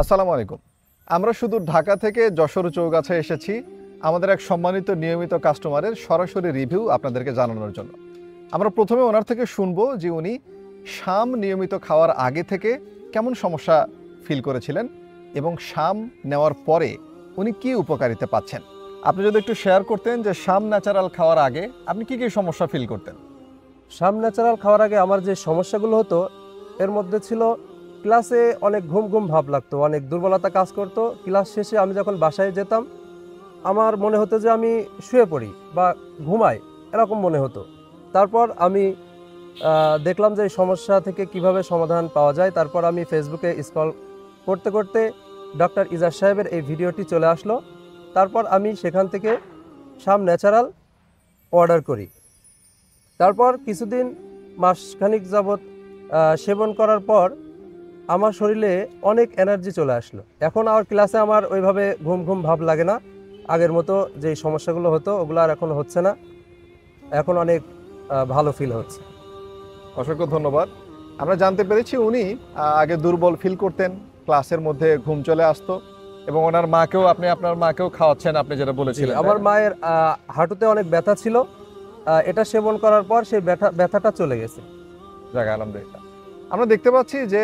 আসসালামু আলাইকুম। আমরা শুধু ঢাকা থেকে যশোর চৌগাছা এসেছি আমাদের এক সম্মানিত নিয়মিত কাস্টমারের সরাসরি রিভিউ আপনাদেরকে জানানোর জন্য। আমরা প্রথমে ওনার থেকে শুনবো যে উনি শাম নিয়মিত খাওয়ার আগে থেকে কেমন সমস্যা ফিল করেছিলেন এবং শাম নেওয়ার পরে উনি কি উপকারিতা পাচ্ছেন। আপনি যদি একটু শেয়ার করতেন যে শাম ন্যাচারাল খাওয়ার আগে আপনি কি কি সমস্যা ফিল করতেন? শাম ন্যাচারাল খাওয়ার আগে আমার যে সমস্যাগুলো হতো এর মধ্যে ছিল ক্লাসে অনেক ঘুম ঘুম ভাব লাগতো, অনেক দুর্বলতা কাজ করতো। ক্লাস শেষে আমি যখন বাসায় যেতাম আমার মনে হতো যে আমি শুয়ে পড়ি বা ঘুমাই, এরকম মনে হতো। তারপর আমি দেখলাম যে এই সমস্যা থেকে কিভাবে সমাধান পাওয়া যায়। তারপর আমি ফেসবুকে স্ক্রল করতে করতে ডক্টর ইজাজ সাহেবের এই ভিডিওটি চলে আসলো। তারপর আমি সেখান থেকে শাম ন্যাচারাল অর্ডার করি। তারপর কিছুদিন মাসখানিক যাবৎ সেবন করার পর আমার শরীরে অনেক এনার্জি চলে আসলো। এখন আর ক্লাসে আমার ওইভাবে ঘুম ঘুম ভাব লাগে না। আগের মতো যেই সমস্যাগুলো হতো ওগুলো আর এখন হচ্ছে না। এখন অনেক ভালো ফিল হচ্ছে। অসংখ্য ধন্যবাদ। আমরা জানতে পেরেছি উনি আগে দুর্বল ফিল করতেন, ক্লাসের মধ্যে ঘুম চলে আসতো এবং ওনার মাকেও আপনি আপনার মাকেও খাওয়াচ্ছেন আপনি যেটা বলেছিলেন। আমার মায়ের হাঁটুতে অনেক ব্যথা ছিল, এটা সেবন করার পর সেই ব্যথাটা চলে গেছে। জায়গা আলহামদুলিল্লাহ। আমরা দেখতে পাচ্ছি যে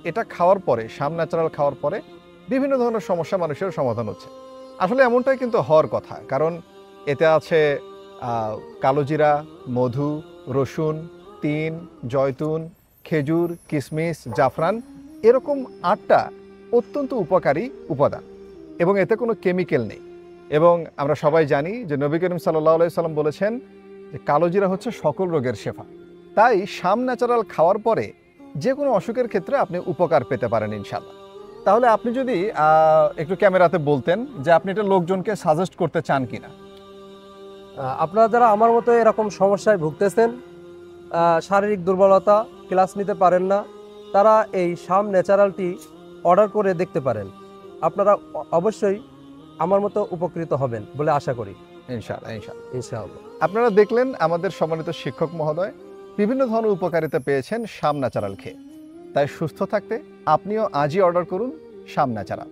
এটা খাওয়ার পরে শাম ন্যাচারাল খাওয়ার পরে বিভিন্ন ধরনের সমস্যা মানুষের সমাধান হচ্ছে। আসলে এমনটাই কিন্তু হওয়ার কথা, কারণ এতে আছে কালোজিরা, মধু, রসুন, তিন, জয়তুন, খেজুর, কিশমিশ, জাফরান, এরকম 8টা অত্যন্ত উপকারী উপাদান এবং এতে কোনো কেমিক্যাল নেই। এবং আমরা সবাই জানি যে নবী করিম সাল্লাল্লাহু আলাইহি সাল্লাম বলেছেন যে কালোজিরা হচ্ছে সকল রোগের শেফা। তাই শাম ন্যাচারাল খাওয়ার পরে যে কোনো অসুখের ক্ষেত্রে আপনি উপকার পেতে পারেন ইনশাল্লাহ। তাহলে আপনি যদি একটু ক্যামেরাতে বলতেন যে আপনি এটা লোকজনকে সাজেস্ট করতে চান কিনা। আপনারা যারা আমার মতো এরকম সমস্যায় ভুগতেছেন, শারীরিক দুর্বলতা, ক্লাস নিতে পারেন না, তারা এই শাম ন্যাচারালটি অর্ডার করে দেখতে পারেন। আপনারা অবশ্যই আমার মতো উপকৃত হবেন বলে আশা করি। ইনশাআল্লাহ ইনশাআল্লাহ ইনশাআল্লাহ। আপনারা দেখলেন আমাদের সম্মানিত শিক্ষক মহোদয় বিভিন্ন ধরনের উপকারিতা পেয়েছেন শাম ন্যাচারাল খেয়ে। তাই সুস্থ থাকতে আপনিও আজই অর্ডার করুন শাম ন্যাচারাল।